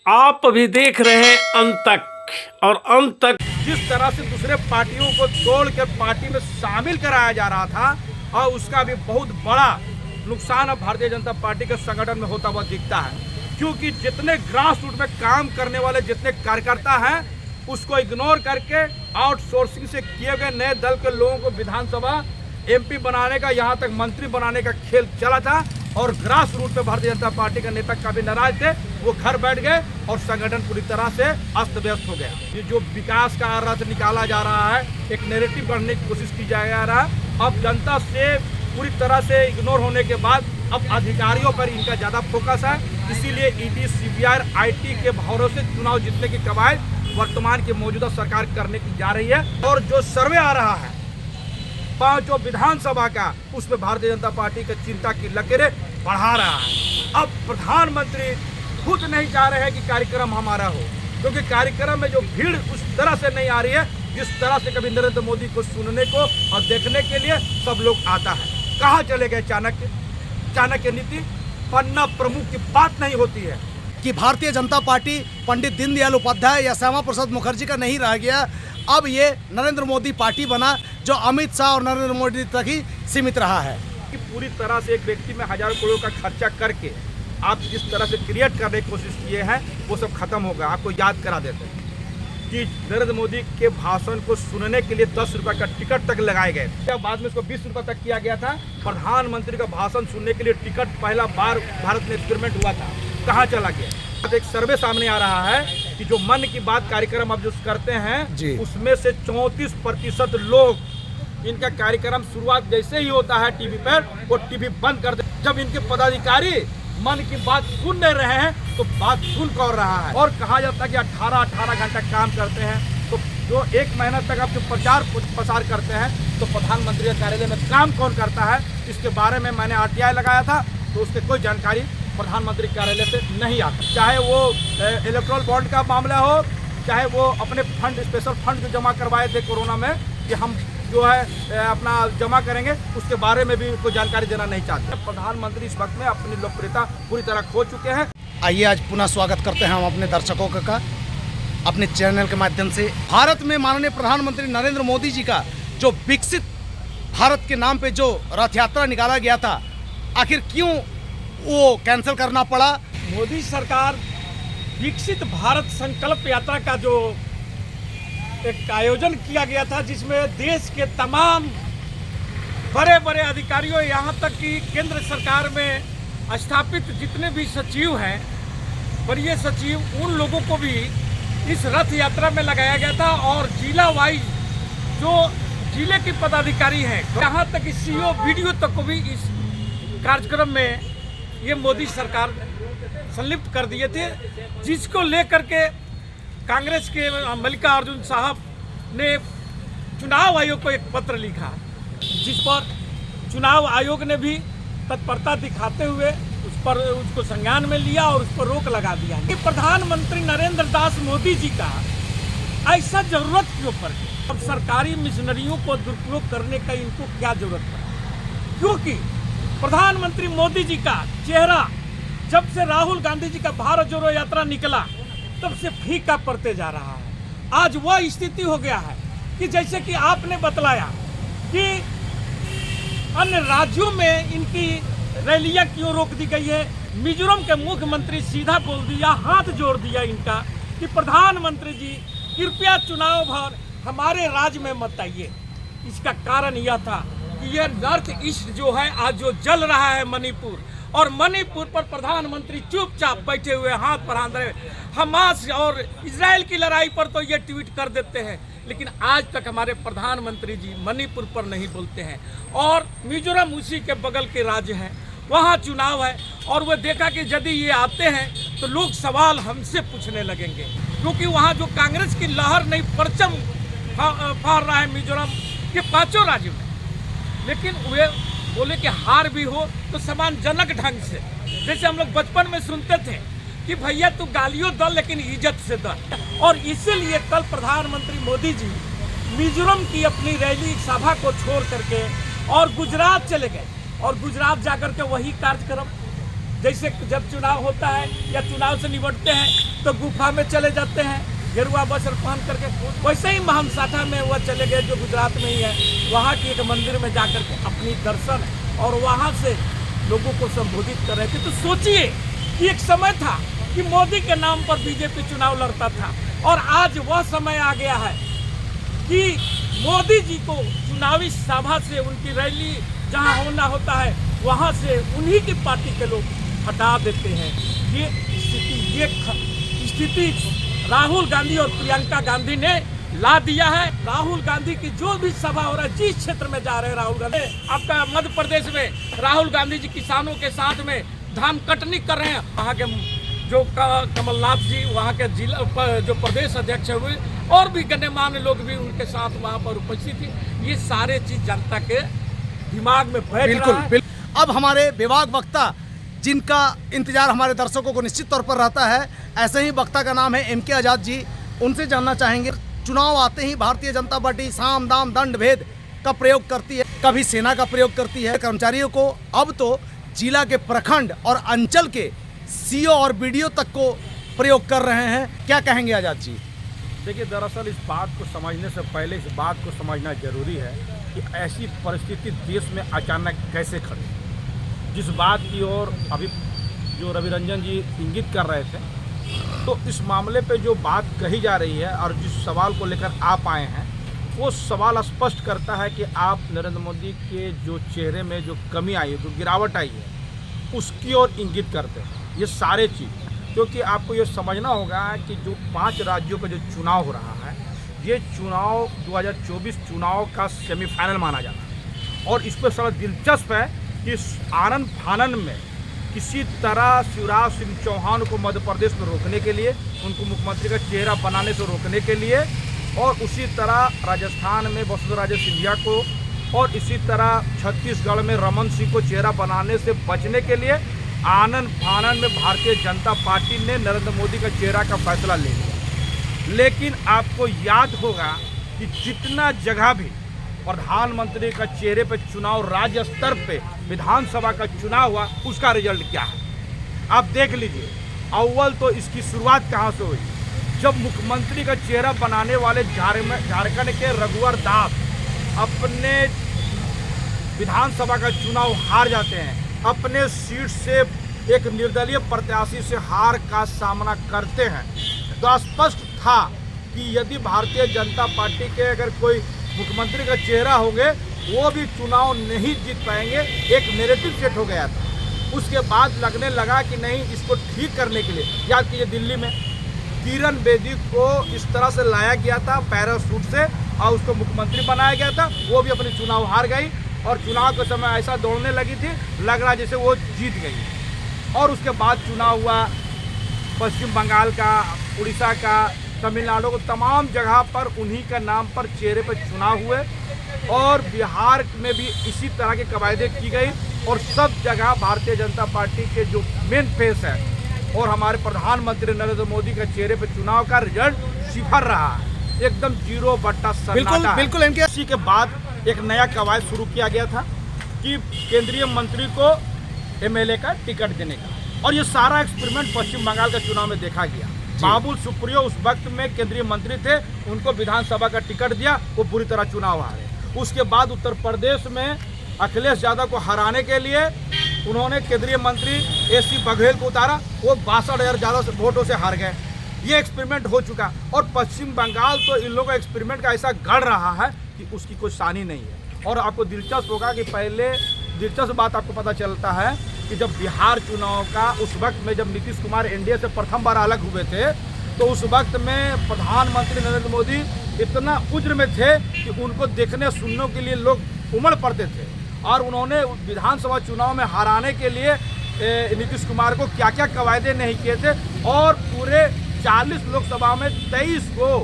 आप अभी देख रहे हैं अंत तक। और अंत तक जिस तरह से दूसरे पार्टियों को तोड़ के पार्टी में शामिल कराया जा रहा था और उसका भी बहुत बड़ा नुकसान अब भारतीय जनता पार्टी के संगठन में होता हुआ दिखता है, क्योंकि जितने ग्रास रूट में काम करने वाले जितने कार्यकर्ता हैं उसको इग्नोर करके आउटसोर्सिंग से किए गए नए दल के लोगों को विधानसभा एमपी बनाने का, यहाँ तक मंत्री बनाने का खेल चला था। और ग्रास रूट पे भारतीय जनता पार्टी के नेता काफी नाराज थे, वो घर बैठ गए और संगठन पूरी तरह से अस्त व्यस्त हो गया। ये जो विकास का रथ निकाला जा रहा है, एक नैरेटिव बढ़ने की कोशिश की जा रहा है। अब जनता से पूरी तरह से इग्नोर होने के बाद अब अधिकारियों पर इनका ज़्यादा फोकस है, इसीलिए ईडी, सीबीआई, आईटी के भरोसे चुनाव जीतने की कवायद वर्तमान की मौजूदा सरकार करने की जा रही है। और जो सर्वे आ रहा है पांचों विधानसभा का, उसमें भारतीय जनता पार्टी की चिंता की लकीरें बढ़ा रहा है। अब प्रधानमंत्री खुद नहीं चाह रहे हैं कि कार्यक्रम हमारा हो, क्योंकि कार्यक्रम में जो भीड़ उस तरह से नहीं आ रही है जिस तरह से कभी नरेंद्र मोदी को सुनने को और देखने के लिए सब लोग आता है। कहाँ चले गए चाणक्य नीति? पन्ना प्रमुख की बात नहीं होती है कि भारतीय जनता पार्टी पंडित दीनदयाल उपाध्याय या श्यामा प्रसाद मुखर्जी का नहीं रह गया। अब ये नरेंद्र मोदी पार्टी बना, जो अमित शाह और नरेंद्र मोदी तक ही सीमित रहा है। कि पूरी तरह से एक व्यक्ति में हजारों करोड़ का खर्चा करके आप जिस तरह से क्रिएट करने की कोशिश किए हैं वो सब खत्म होगा। आपको याद करा देते हैं कि नरेंद्र मोदी के भाषण को सुनने के लिए 10 रुपये का टिकट तक लगाए गए थे, बाद में इसको 20 रुपये तक किया गया था। प्रधानमंत्री का भाषण सुनने के लिए टिकट पहला बार भारत में एक्सपेरिमेंट हुआ था, कहाँ चला गया? एक सर्वे सामने आ रहा है कि जो मन की बात कार्यक्रम अब जो करते हैं उसमें से 34% लोग इनका कार्यक्रम शुरुआत जैसे ही होता है टीवी पर, वो टीवी बंद कर दे। जब इनके पदाधिकारी मन की बात सुन नहीं रहे हैं तो बात सुन कौन रहा है? और कहा जाता है कि 18 घंटा काम करते हैं, तो जो 1 महीना तक आप जो प्रचार प्रसार करते हैं तो प्रधानमंत्री के कार्यालय में काम कौन करता है? इसके बारे में मैंने RTI लगाया था, तो उसकी कोई जानकारी प्रधानमंत्री कार्यालय से नहीं आता। चाहे वो इलेक्ट्रल बॉन्ड का मामला हो, चाहे वो अपने फंड, स्पेशल फंड जो जमा करवाए थे कोरोना में कि हम जो है अपना जमा करेंगे, उसके बारे में भी कोई जानकारी देना नहीं चाहते। प्रधानमंत्री इस वक्त में अपनी लोकप्रियता पूरी तरह खो चुके हैं। आइए आज पुनः स्वागत करते हैं हम अपने दर्शकों का अपने चैनल के माध्यम से। भारत में माननीय प्रधानमंत्री नरेंद्र मोदी जी का जो विकसित भारत के नाम पे जो रथ यात्रा निकाला गया था, आखिर क्यों वो कैंसिल करना पड़ा? मोदी सरकार विकसित भारत संकल्प यात्रा का जो एक आयोजन किया गया था, जिसमें देश के तमाम बड़े बड़े अधिकारियों, यहाँ तक कि केंद्र सरकार में स्थापित जितने भी सचिव हैं, वरीय सचिव, उन लोगों को भी इस रथ यात्रा में लगाया गया था। और जिला वाइज जो जिले के पदाधिकारी हैं, यहाँ तक CEO वीडियो तक को भी इस कार्यक्रम में ये मोदी सरकार संलिप्त कर दिए थे, जिसको लेकर के कांग्रेस के मल्लिकार्जुन साहब ने चुनाव आयोग को एक पत्र लिखा, जिस पर चुनाव आयोग ने भी तत्परता दिखाते हुए उसको संज्ञान में लिया और उस पर रोक लगा दिया। कि प्रधानमंत्री नरेंद्र दास मोदी जी का ऐसा जरूरत क्यों पड़ गई? अब सरकारी मिशनरियों को दुरुपयोग करने का इनको क्या जरूरत पड़ा? क्योंकि प्रधानमंत्री मोदी जी का चेहरा जब से राहुल गांधी जी का भारत जोड़ो यात्रा निकला तब से फीका पड़ते जा रहा है। आज वह स्थिति हो गया है कि जैसे कि आपने बतलाया कि अन्य राज्यों में इनकी रैलियां क्यों रोक दी गई है। मिजोरम के मुख्यमंत्री सीधा बोल दिया, हाथ जोड़ दिया इनका कि प्रधानमंत्री जी कृपया चुनाव भर हमारे राज्य में मत आइए। इसका कारण यह था कि यह नॉर्थ ईस्ट जो है आज जो जल रहा है मणिपुर, और मणिपुर पर प्रधानमंत्री चुपचाप बैठे हुए हाथ पर हाथ रहे। हमास और इजराइल की लड़ाई पर तो ये ट्वीट कर देते हैं, लेकिन आज तक हमारे प्रधानमंत्री जी मणिपुर पर नहीं बोलते हैं। और मिजोरम उसी के बगल के राज्य है, वहाँ चुनाव है, और वो देखा कि यदि ये आते हैं तो लोग सवाल हमसे पूछने लगेंगे, क्योंकि वहाँ जो कांग्रेस की लहर नहीं परचम फहर रहा है मिजोरम के 5 राज्यों में। लेकिन वे बोले कि हार भी हो तो सम्मानजनक ढंग से, जैसे हम लोग बचपन में सुनते थे कि भैया तू गालियों दल लेकिन इज्जत से दल। और इसीलिए कल प्रधानमंत्री मोदी जी मिजोरम की अपनी रैली सभा को छोड़ करके और गुजरात चले गए, और गुजरात जाकर के वही कार्यक्रम, जैसे जब चुनाव होता है या चुनाव से निपटते हैं तो गुफा में चले जाते हैं गेरुआ वस्त्र पहन करके। वैसे ही महामसाठा में वह चले गए जो गुजरात में ही है, वहाँ की एक मंदिर में जाकर के अपनी दर्शन और वहाँ से लोगों को संबोधित कर रहे थे। तो सोचिए कि एक समय था कि मोदी के नाम पर बीजेपी चुनाव लड़ता था और आज वह समय आ गया है कि मोदी जी को चुनावी सभा से, उनकी रैली जहां होना होता है वहां से उन्हीं की पार्टी के लोग हटा देते हैं। ये स्थिति राहुल गांधी और प्रियंका गांधी ने ला दिया है। राहुल गांधी की जो भी सभा हो रहा है, जिस क्षेत्र में जा रहे हैं राहुल गांधी, आपका मध्य प्रदेश में राहुल गांधी जी किसानों के साथ में धान कटनी कर रहे हैं। वहाँ के जो कमलनाथ जी वहाँ के जिला जो प्रदेश अध्यक्ष हुए और भी गण्यमान्य लोग भी उनके साथ वहाँ पर उपस्थित थे। ये सारे चीज जनता के दिमाग में बैठ रहा है। अब हमारे विभाग वक्ता जिनका इंतजार हमारे दर्शकों को निश्चित तौर पर रहता है, ऐसे ही वक्ता का नाम है MK आजाद जी। उनसे जानना चाहेंगे, चुनाव आते ही भारतीय जनता पार्टी साम दाम दंड भेद का प्रयोग करती है, कभी सेना का प्रयोग करती है। कर्मचारियों को अब तो जिला के प्रखंड और अंचल के CO और BDO तक को प्रयोग कर रहे हैं। क्या कहेंगे आजाद जी? देखिए, दरअसल इस बात को समझने से पहले इस बात को समझना जरूरी है कि ऐसी परिस्थिति देश में अचानक कैसे खड़ी। जिस बात की ओर अभी जो रवि रंजन जी इंगित कर रहे थे, तो इस मामले पे जो बात कही जा रही है और जिस सवाल को लेकर आप आए हैं, वो सवाल स्पष्ट करता है कि आप नरेंद्र मोदी के जो चेहरे में जो कमी आई है, जो गिरावट आई है, उसकी ओर इंगित करते हैं ये सारे चीज़। क्योंकि आपको ये समझना होगा कि जो 5 राज्यों का जो चुनाव हो रहा है, ये चुनाव 2024 चुनाव का सेमीफाइनल माना जाता है। और इस पर बड़ा दिलचस्प है कि आनन फानन में किसी तरह शिवराज सिंह चौहान को मध्य प्रदेश में रोकने के लिए, उनको मुख्यमंत्री का चेहरा बनाने से रोकने के लिए, और उसी तरह राजस्थान में वसुंधरा राजे सिंधिया को, और इसी तरह छत्तीसगढ़ में रमन सिंह को चेहरा बनाने से बचने के लिए आनन फानन में भारतीय जनता पार्टी ने नरेंद्र मोदी का चेहरा का फैसला ले लिया। लेकिन आपको याद होगा कि जितना जगह भी प्रधानमंत्री का चेहरे पे चुनाव राज्य स्तर पे विधानसभा का चुनाव हुआ, उसका रिजल्ट क्या है आप देख लीजिए। अव्वल तो इसकी शुरुआत कहाँ से हुई, जब मुख्यमंत्री का चेहरा बनाने वाले झारखंड के रघुवर दास अपने विधानसभा का चुनाव हार जाते हैं, अपने सीट से एक निर्दलीय प्रत्याशी से हार का सामना करते हैं। तो स्पष्ट था कि यदि भारतीय जनता पार्टी के अगर कोई मुख्यमंत्री का चेहरा होंगे, वो भी चुनाव नहीं जीत पाएंगे। एक नैरेटिव सेट हो गया था। उसके बाद लगने लगा कि नहीं, इसको ठीक करने के लिए, याद कीजिए दिल्ली में किरण बेदी को इस तरह से लाया गया था पैराशूट से और उसको मुख्यमंत्री बनाया गया था। वो भी अपने चुनाव हार गई और चुनाव के समय ऐसा दौड़ने लगी थी, लग रहा जैसे वो जीत गई। और उसके बाद चुनाव हुआ पश्चिम बंगाल का, उड़ीसा का, तमिलनाडु को, तमाम जगह पर उन्हीं का नाम पर चेहरे पर चुनाव हुए। और बिहार में भी इसी तरह की कवायदे की गई और सब जगह भारतीय जनता पार्टी के जो मेन फेस है और हमारे प्रधानमंत्री नरेंद्र मोदी का चेहरे पर चुनाव का रिजल्ट सिफर रहा है, एकदम 0 सन्नाटा। बिल्कुल MK। इसी के बाद एक नया कवायद शुरू किया गया था कि केंद्रीय मंत्री को MLA का टिकट देने का, और ये सारा एक्सपेरिमेंट पश्चिम बंगाल के चुनाव में देखा गया। बाबुल सुप्रियो उस वक्त में केंद्रीय मंत्री थे, उनको विधानसभा का टिकट दिया, वो बुरी तरह चुनाव हारे। उसके बाद उत्तर प्रदेश में अखिलेश यादव को हराने के लिए उन्होंने केंद्रीय मंत्री AC बघेल को उतारा, वो 62,000 ज़्यादा वोटों से हार गए। ये एक्सपेरिमेंट हो चुका और पश्चिम बंगाल तो इन लोगों का एक्सपेरिमेंट का ऐसा गढ़ रहा है कि उसकी कोई सानी नहीं है। और आपको दिलचस्प होगा कि पहले दिलचस्प बात आपको पता चलता है कि जब बिहार चुनाव का उस वक्त में जब नीतीश कुमार NDA से प्रथम बार अलग हुए थे, तो उस वक्त में प्रधानमंत्री नरेंद्र मोदी इतना उज्र में थे कि उनको देखने सुनने के लिए लोग उमड़ पड़ते थे। और उन्होंने विधानसभा चुनाव में हराने के लिए नीतीश कुमार को क्या क्या कवायदे नहीं किए थे, और पूरे 40 लोकसभा में 23 को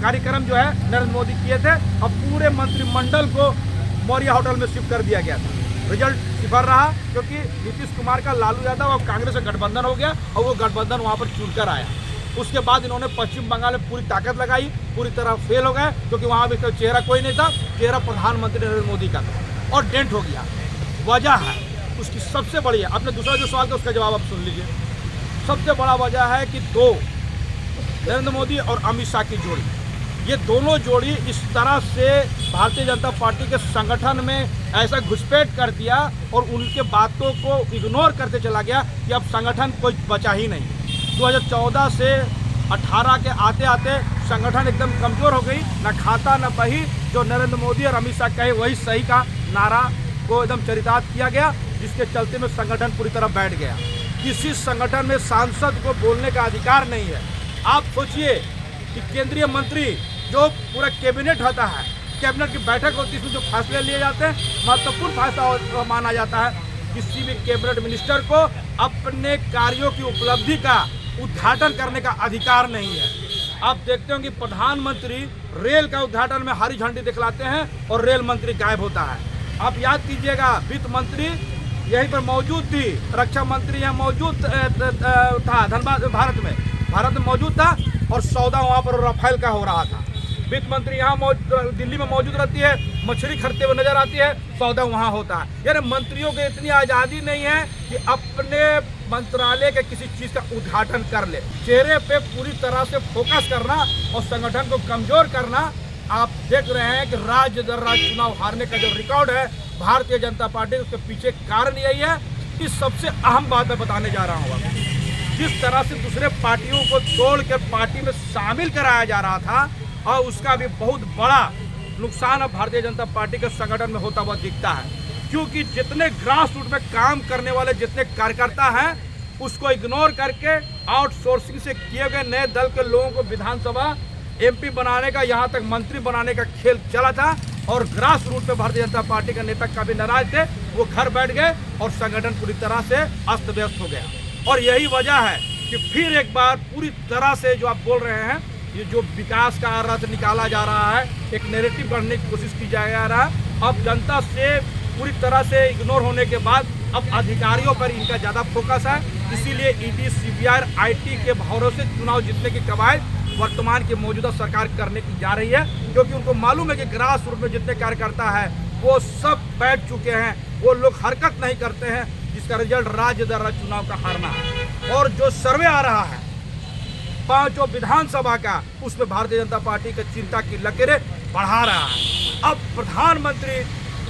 कार्यक्रम जो है नरेंद्र मोदी किए थे और पूरे मंत्रिमंडल को मौर्य होटल में शिफ्ट कर दिया गया था। रिजल्ट सिफर रहा क्योंकि नीतीश कुमार का लालू यादव और कांग्रेस का गठबंधन हो गया और वो गठबंधन वहाँ पर चुनकर आया। उसके बाद इन्होंने पश्चिम बंगाल में पूरी ताकत लगाई, पूरी तरह फेल हो गए क्योंकि वहाँ भी चेहरा कोई नहीं था, चेहरा प्रधानमंत्री नरेंद्र मोदी का था और डेंट हो गया। वजह है उसकी सबसे बड़ी है। आपने दूसरा जो सवाल था उसका जवाब आप सुन लीजिए। सबसे बड़ा वजह है कि दो नरेंद्र मोदी और अमित शाह की जोड़ी, ये दोनों जोड़ी इस तरह से भारतीय जनता पार्टी के संगठन में ऐसा घुसपैठ कर दिया और उनके बातों को इग्नोर करते चला गया कि अब संगठन कोई बचा ही नहीं। 2014 से 18 के आते आते संगठन एकदम कमज़ोर हो गई, न खाता न बही। जो नरेंद्र मोदी और अमित शाह कहे वही सही का नारा को एकदम चरितार्थ किया गया, जिसके चलते में संगठन पूरी तरह बैठ गया। किसी संगठन में सांसद को बोलने का अधिकार नहीं है। आप सोचिए कि केंद्रीय मंत्री जो पूरा कैबिनेट होता है, कैबिनेट की बैठक होती है, इसमें जो फैसले लिए जाते हैं महत्वपूर्ण फैसला माना जाता है। किसी भी कैबिनेट मिनिस्टर को अपने कार्यों की उपलब्धि का उद्घाटन करने का अधिकार नहीं है। आप देखते हो कि प्रधानमंत्री रेल का उद्घाटन में हरी झंडी दिखलाते हैं और रेल मंत्री गायब होता है। आप याद कीजिएगा, वित्त मंत्री यहीं पर मौजूद थी, रक्षा मंत्री यहाँ मौजूद था, धनबाद भारत में मौजूद था और सौदा वहाँ पर राफेल का हो रहा था। वित्त मंत्री यहाँ दिल्ली में मौजूद रहती है, मछली खरीदते हुए नजर आती है, सौदा वहाँ होता है। यानी मंत्रियों को इतनी आज़ादी नहीं है कि अपने मंत्रालय के किसी चीज़ का उद्घाटन कर ले। चेहरे पे पूरी तरह से फोकस करना और संगठन को कमज़ोर करना। आप देख रहे हैं कि राज्य दर राज्य चुनाव हारने का जो रिकॉर्ड है भारतीय जनता पार्टी, उसके पीछे कारण यही है। इस सबसे अहम बात मैं बताने जा रहा हूँ। जिस तरह से दूसरे पार्टियों को तोड़ कर पार्टी में शामिल कराया जा रहा था, और उसका भी बहुत बड़ा नुकसान अब भारतीय जनता पार्टी के संगठन में होता हुआ दिखता है। क्योंकि जितने ग्रास रूट में काम करने वाले जितने कार्यकर्ता हैं, उसको इग्नोर करके आउटसोर्सिंग से किए गए नए दल के लोगों को विधानसभा MP बनाने का, यहाँ तक मंत्री बनाने का खेल चला था। और ग्रास रूट पे भारतीय जनता पार्टी के नेता काफी नाराज थे, वो घर बैठ गए और संगठन पूरी तरह से अस्त व्यस्त हो गया। और यही वजह है कि फिर एक बार पूरी तरह से जो आप बोल रहे हैं, ये जो विकास का रथ निकाला जा रहा है, एक नैरेटिव करने की कोशिश की जा रहा है। अब जनता से पूरी तरह से इग्नोर होने के बाद अब अधिकारियों पर इनका ज़्यादा फोकस है। इसीलिए ED, CBI, IT के भरोसे चुनाव जीतने की कवायद वर्तमान की मौजूदा सरकार करने की जा रही है। क्योंकि उनको मालूम है कि ग्रास रूट में जितने कार्यकर्ता है वो सब बैठ चुके हैं, वो लोग हरकत नहीं करते हैं, जिसका रिजल्ट राज्य दर राज्य चुनाव का हारना है। और जो सर्वे आ रहा है 5 विधानसभा का, उसमें भारतीय जनता पार्टी की चिंता की लकीरें बढ़ा रहा है। अब प्रधानमंत्री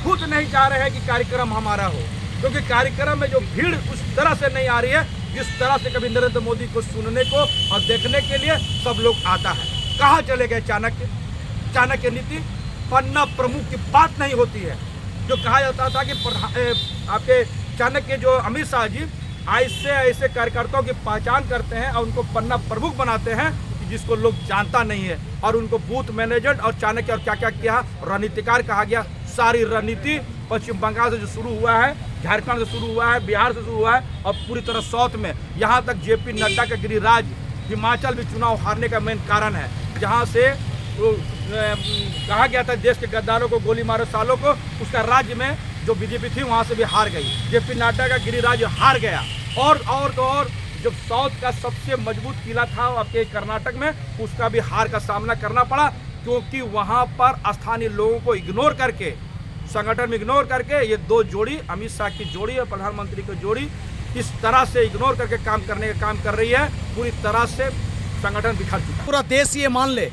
खुद नहीं चाह रहे हैं कि कार्यक्रम हमारा हो, क्योंकि कार्यक्रम में जो भीड़ उस तरह से नहीं आ रही है जिस तरह से कभी नरेंद्र मोदी को सुनने को और देखने के लिए सब लोग आता है। कहाँ चले गए चाणक्य नीति? पन्ना प्रमुख की बात नहीं होती है। जो कहा जाता था कि आपके चाणक्य जो अमित शाह जी ऐसे कार्यकर्ताओं की पहचान करते हैं और उनको पन्ना प्रमुख बनाते हैं कि जिसको लोग जानता नहीं है, और उनको बूथ मैनेजर और चाणक्य और क्या क्या किया, रणनीतिकार कहा गया। सारी रणनीति पश्चिम बंगाल से जो शुरू हुआ है, झारखंड से शुरू हुआ है, बिहार से शुरू हुआ है और पूरी तरह साउथ में, यहाँ तक JP नड्डा का गिरिराज हिमाचल भी चुनाव हारने का मेन कारण है। जहाँ से कहा गया था देश के गद्दारों को गोली मारो सालों को, उसका राज्य में जो BJP थी वहाँ से भी हार गई। JP नड्डा का गिरिराज हार गया। और जो साउथ का सबसे मजबूत किला था आपके कर्नाटक में, उसका भी हार का सामना करना पड़ा, क्योंकि वहाँ पर स्थानीय लोगों को इग्नोर करके, संगठन में इग्नोर करके, ये दो जोड़ी, अमित शाह की जोड़ी और प्रधानमंत्री की जोड़ी, इस तरह से इग्नोर करके काम करने का काम कर रही है। पूरी तरह से संगठन बिखर चुका है। पूरा देश ये मान ले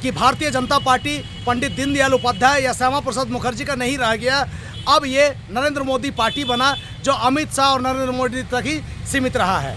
कि भारतीय जनता पार्टी पंडित दीनदयाल उपाध्याय या श्यामा प्रसाद मुखर्जी का नहीं रह गया। अब ये नरेंद्र मोदी पार्टी बना, जो अमित शाह और नरेंद्र मोदी तक ही सीमित रहा है।